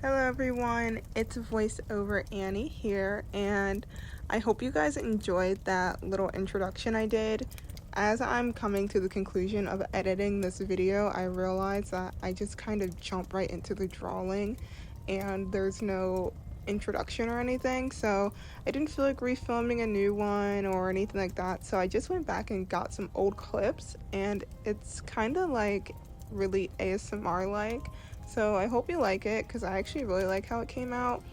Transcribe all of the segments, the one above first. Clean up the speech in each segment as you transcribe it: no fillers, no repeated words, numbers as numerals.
Hello everyone, it's voiceover Annie here, and I hope you guys enjoyed that little introduction I did. As I'm coming to the conclusion of editing this video, I realized that I just kind of jump right into the drawing and there's no introduction or anything, so I didn't feel like refilming a new one or anything like that, so I just went back and got some old clips, and it's kind of like really ASMR like. So I hope you like it because I actually really like how it came out.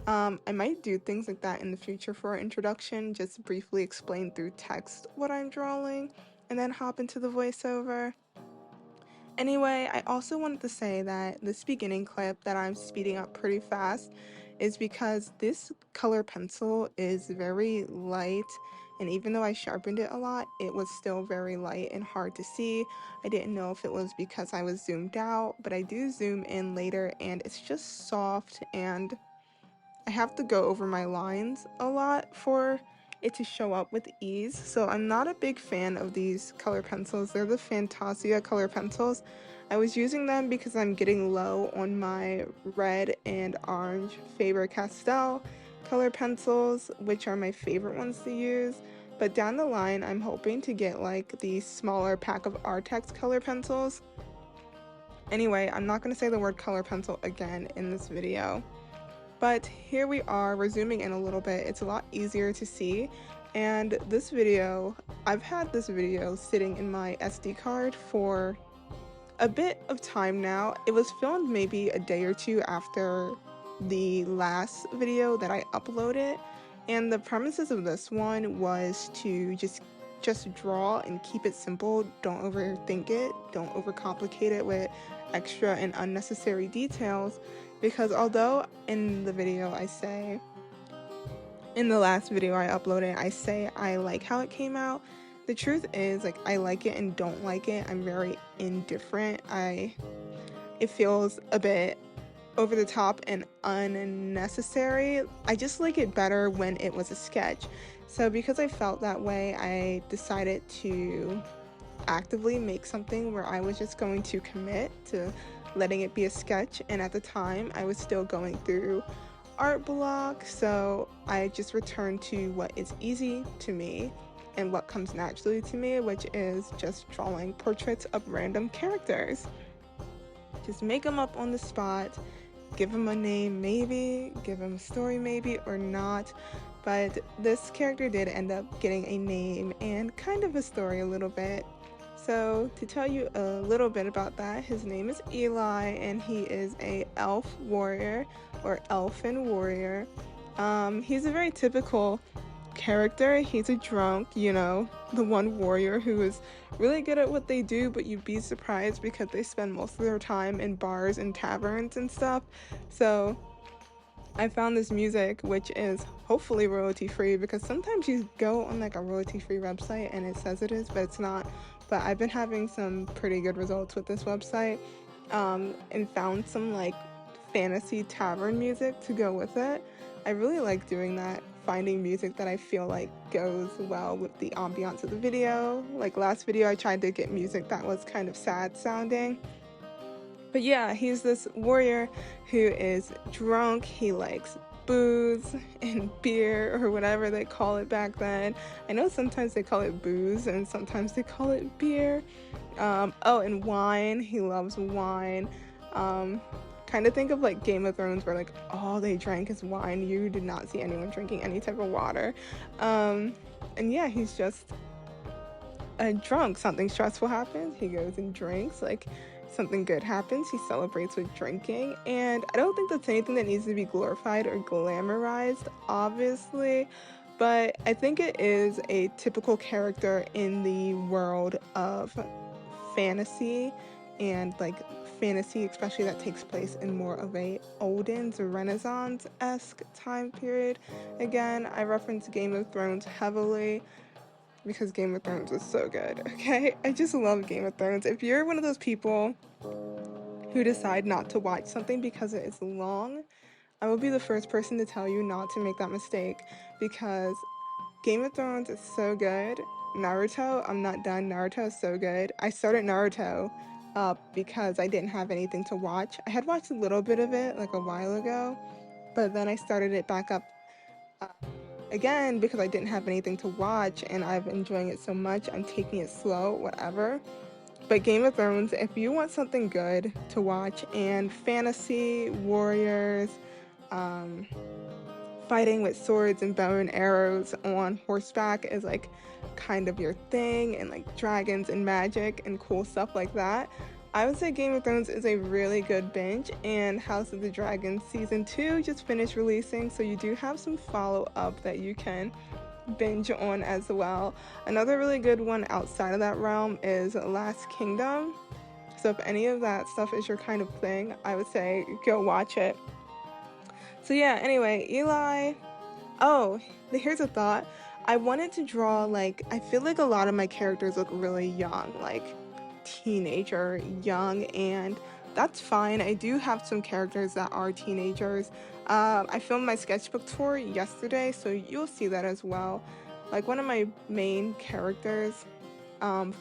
I might do things like that in the future for an introduction, just briefly explain through text what I'm drawing and then hop into the voiceover. Anyway, I also wanted to say that this beginning clip that I'm speeding up pretty fast is because this color pencil is very light, and even though I sharpened it a lot, it was still very light and hard to see. I didn't know if it was because I was zoomed out, but I do zoom in later and it's just soft, and I have to go over my lines a lot for it to show up with ease. So I'm not a big fan of these color pencils. They're the Fantasia color pencils. I was using them because I'm getting low on my red and orange Faber-Castell color pencils, which are my favorite ones to use. But down the line, I'm hoping to get like the smaller pack of Artex color pencils. Anyway, I'm not going to say the word color pencil again in this video. But here we are, we're zooming in a little bit. It's a lot easier to see. And this video, I've had this video sitting in my SD card for a bit of time now. It was filmed maybe a day or two after the last video that I uploaded. And the premises of this one was to just draw and keep it simple. Don't overthink it. Don't overcomplicate it with extra and unnecessary details, because although in the last video I uploaded, I say I like how it came out, the truth is, like, I like it and don't like it. I'm very indifferent. It feels a bit over the top and unnecessary. I just like it better when it was a sketch. So because I felt that way, I decided to actively make something where I was just going to commit to letting it be a sketch, and at the time I was still going through art block, so I just returned to what is easy to me and what comes naturally to me, which is just drawing portraits of random characters. Just make them up on the spot, give them a name maybe, give them a story maybe, or not. But this character did end up getting a name and kind of a story a little bit. So to tell you a little bit about that, his name is Eli, and he is a elf warrior or elfin warrior. He's a very typical character. He's a drunk, the one warrior who is really good at what they do, but you'd be surprised because they spend most of their time in bars and taverns and stuff. So I found this music, which is hopefully royalty free, because sometimes you go on like a royalty free website and it says it is, but it's not. But I've been having some pretty good results with this website, and found some like fantasy tavern music to go with it. I really like doing that, finding music that I feel like goes well with the ambiance of the video. Like last video I tried to get music that was kind of sad sounding. But yeah, he's this warrior who is drunk. He likes booze and beer, or whatever they call it back then. I know sometimes they call it booze and sometimes they call it beer. And wine. He loves wine. Kind of think of like Game of Thrones, where like all they drank is wine. You did not see anyone drinking any type of water. And yeah, he's just drunk. Something stressful happens, he goes and drinks. Like, something good happens, he celebrates with drinking. And I don't think that's anything that needs to be glorified or glamorized, obviously, but I think it is a typical character in the world of fantasy, and like fantasy especially that takes place in more of a olden's Renaissance-esque time period. Again, I reference Game of Thrones heavily because Game of Thrones is so good, okay? I just love Game of Thrones. If you're one of those people who decide not to watch something because it is long, I will be the first person to tell you not to make that mistake, because Game of Thrones is so good. Naruto, I'm not done. Naruto is so good. I started Naruto up because I didn't have anything to watch. I had watched a little bit of it like a while ago, but then I started it back up uh, again because I didn't have anything to watch, and I've been enjoying it so much. I'm taking it slow, whatever. But Game of Thrones, if you want something good to watch and fantasy, warriors, um, fighting with swords and bow and arrows on horseback is like kind of your thing, and like dragons and magic and cool stuff like that, I would say Game of Thrones is a really good binge. And House of the Dragon season 2 just finished releasing, so you do have some follow-up that you can binge on as well. Another really good one outside of that realm is Last Kingdom. So if any of that stuff is your kind of thing, I would say go watch it. So yeah, anyway, Eli. Oh, here's a thought. I wanted to draw, like, I feel like a lot of my characters look really young, like teenager young, and that's fine. I do have some characters that are teenagers. I filmed my sketchbook tour yesterday, so you'll see that as well. Like, one of my main characters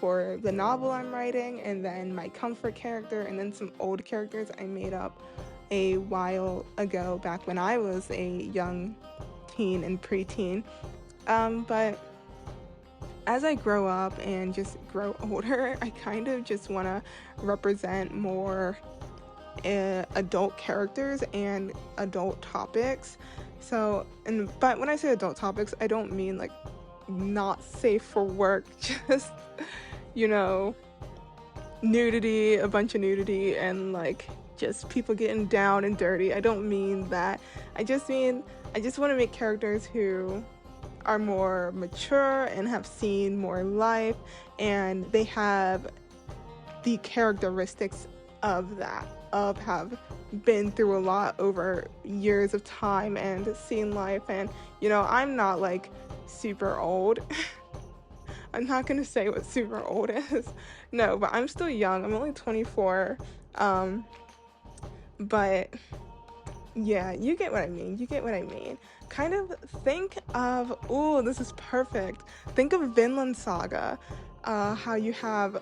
for the novel I'm writing, and then my comfort character, and then some old characters I made up a while ago, back when I was a young teen and preteen. But as I grow up and just grow older, I kind of just want to represent more adult characters and adult topics. So, but when I say adult topics, I don't mean like not safe for work, just, you know, nudity, a bunch of nudity, and like just people getting down and dirty. I don't mean that. I just want to make characters who are more mature and have seen more life, and they have the characteristics of that, of have been through a lot over years of time and seen life. And I'm not like super old. I'm not gonna say what super old is. No, but I'm still young. I'm only 24. But yeah, you get what I mean. Kind of think of, this is perfect. Think of Vinland Saga. How you have,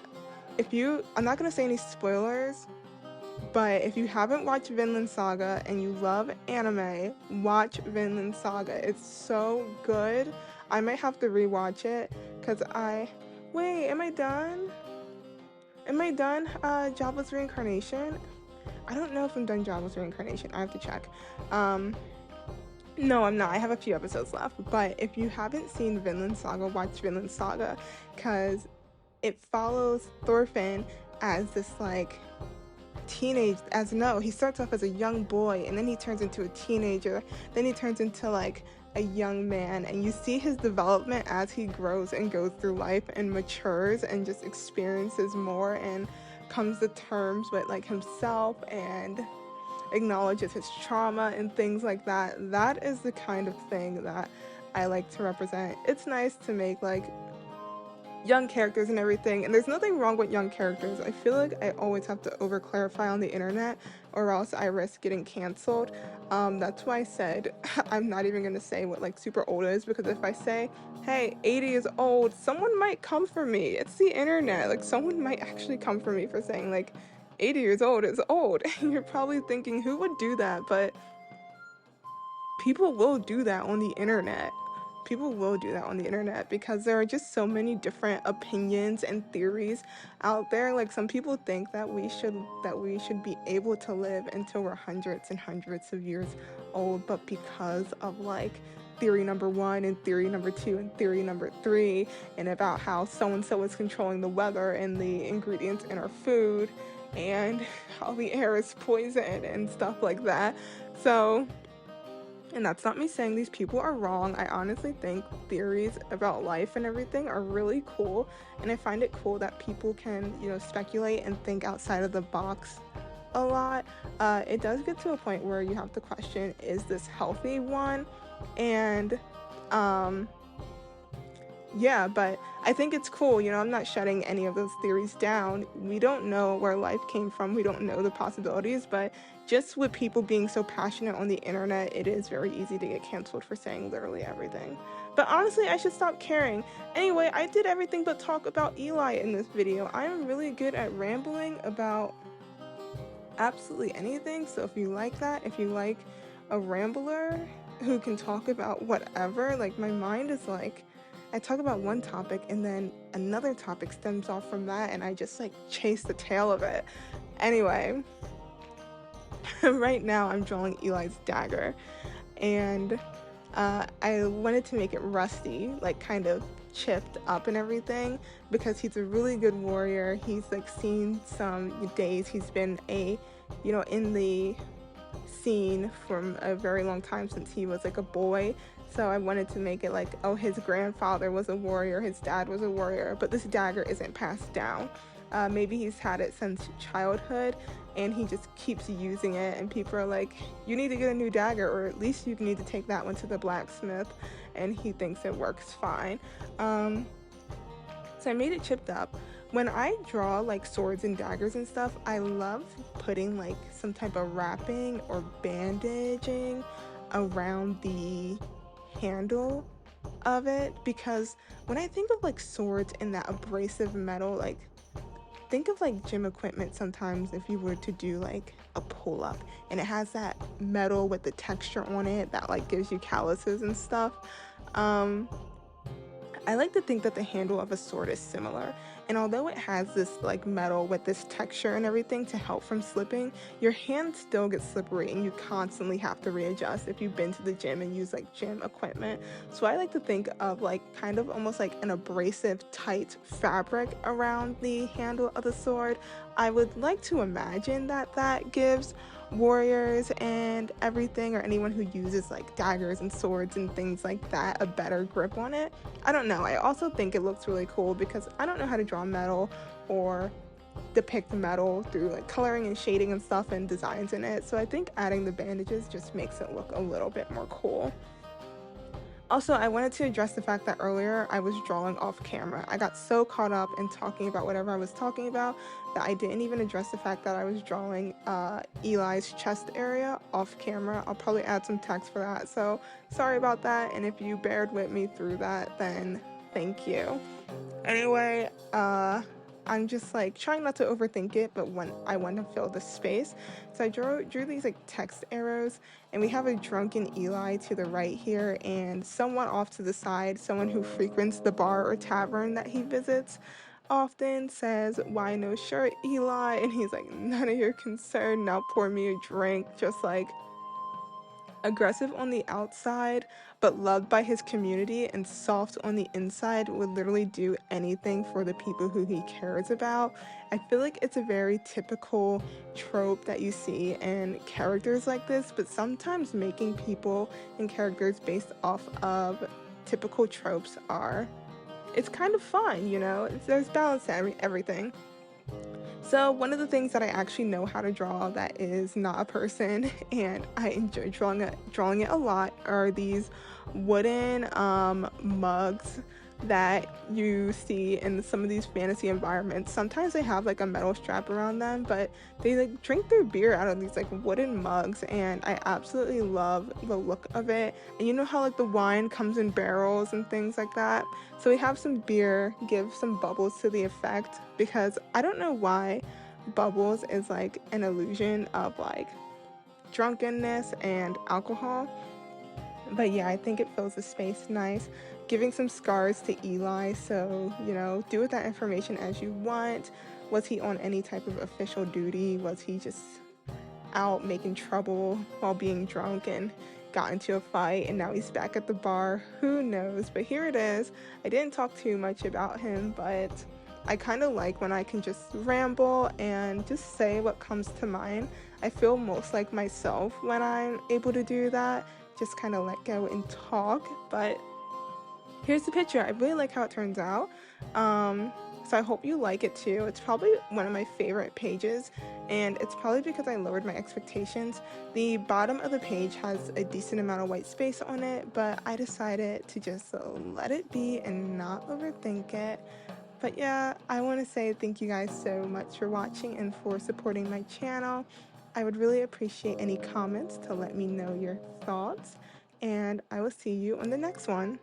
I'm not gonna say any spoilers, but if you haven't watched Vinland Saga and you love anime, watch Vinland Saga. It's so good. I might have to rewatch it because wait, am I done? Jobless Reincarnation? I don't know if I'm done Jobless Reincarnation. I have to check. No, I'm not. I have a few episodes left. But if you haven't seen Vinland Saga, watch Vinland Saga, because it follows Thorfinn as this like he starts off as a young boy, and then he turns into a teenager, then he turns into like a young man, and you see his development as he grows and goes through life and matures and just experiences more and comes to terms with like himself and acknowledges his trauma and things like that. That is the kind of thing that I like to represent. It's nice to make like young characters and everything, and there's nothing wrong with young characters. I feel like I always have to over clarify on the internet or else I risk getting canceled. That's why I said I'm not even gonna say what like super old is, because if I say, hey, 80 is old, someone might come for me. It's the internet. Like, someone might actually come for me for saying like 80 years old is old. You're probably thinking, who would do that? But people will do that on the internet. Because there are just so many different opinions and theories out there. Like, some people think that we should be able to live until we're hundreds and hundreds of years old, but because of like theory number 1 and theory number 2 and theory number 3, and about how so-and-so is controlling the weather and the ingredients in our food and how the air is poisoned and stuff like that. So, and that's not me saying these people are wrong. I honestly think theories about life and everything are really cool, and I find it cool that people can, speculate and think outside of the box a lot. It does get to a point where you have to question, is this healthy, one? And yeah, but I think it's cool. I'm not shutting any of those theories down. We don't know where life came from. We don't know the possibilities, but just with people being so passionate on the internet, it is very easy to get canceled for saying literally everything. But honestly, I should stop caring. Anyway, I did everything but talk about Eli in this video. I am really good at rambling about absolutely anything. So if you like that, if you like a rambler who can talk about whatever, like my mind is like, I talk about one topic and then another topic stems off from that and I just like chase the tail of it. Anyway, right now I'm drawing Eli's dagger and I wanted to make it rusty, like kind of chipped up and everything, because he's a really good warrior. He's like seen some days. He's been in the scene from a very long time since he was like a boy. So I wanted to make it like, oh, his grandfather was a warrior, his dad was a warrior, but this dagger isn't passed down. Maybe he's had it since childhood and he just keeps using it, and people are like, you need to get a new dagger, or at least you need to take that one to the blacksmith, and he thinks it works fine. So I made it chipped up. When I draw like swords and daggers and stuff, I love putting like some type of wrapping or bandaging around the handle of it, because when I think of like swords and that abrasive metal, like think of like gym equipment sometimes if you were to do like a pull-up and it has that metal with the texture on it that like gives you calluses and stuff. I like to think that the handle of a sword is similar, and although it has this like metal with this texture and everything to help from slipping, your hand still gets slippery and you constantly have to readjust if you've been to the gym and use like gym equipment. So I like to think of like kind of almost like an abrasive tight fabric around the handle of the sword. I would like to imagine that that gives warriors and everything, or anyone who uses like daggers and swords and things like that, a better grip on it. I don't know. I also think it looks really cool because I don't know how to draw metal or depict metal through like coloring and shading and stuff and designs in it. So I think adding the bandages just makes it look a little bit more cool. Also, I wanted to address the fact that earlier I was drawing off camera. I got so caught up in talking about whatever I was talking about that I didn't even address the fact that I was drawing Eli's chest area off camera. I'll probably add some text for that, so sorry about that, and if you bared with me through that, then thank you. Anyway, I'm just like trying not to overthink it, but when I want to fill the space, so I drew these like text arrows, and we have a drunken Eli to the right here, and someone off to the side, someone who frequents the bar or tavern that he visits often, says, "Why no shirt, Eli?" And he's like, "None of your concern, now pour me a drink." Just like aggressive on the outside, but loved by his community, and soft on the inside, would literally do anything for the people who he cares about. I feel like it's a very typical trope that you see in characters like this, but sometimes making people and characters based off of typical tropes it's kind of fun, there's balance to everything. So one of the things that I actually know how to draw that is not a person, and I enjoy drawing it a lot, are these wooden mugs that you see in some of these fantasy environments. Sometimes they have like a metal strap around them, but they like drink their beer out of these like wooden mugs, and I absolutely love the look of it. And you know how like the wine comes in barrels and things like that? So we have some beer, give some bubbles to the effect, because I don't know why bubbles is like an illusion of like drunkenness and alcohol. But yeah, I think it fills the space nice. Giving some scars to Eli, so, do with that information as you want. Was he on any type of official duty? Was he just out making trouble while being drunk and got into a fight and now he's back at the bar? Who knows? But here it is. I didn't talk too much about him, but I kind of like when I can just ramble and just say what comes to mind. I feel most like myself when I'm able to do that. Just kind of let go and talk. But here's the picture. I really like how it turns out. So I hope you like it too. It's probably one of my favorite pages, and it's probably because I lowered my expectations. The bottom of the page has a decent amount of white space on it, but I decided to just let it be and not overthink it. But yeah, I want to say thank you guys so much for watching and for supporting my channel. I would really appreciate any comments to let me know your thoughts, and I will see you on the next one.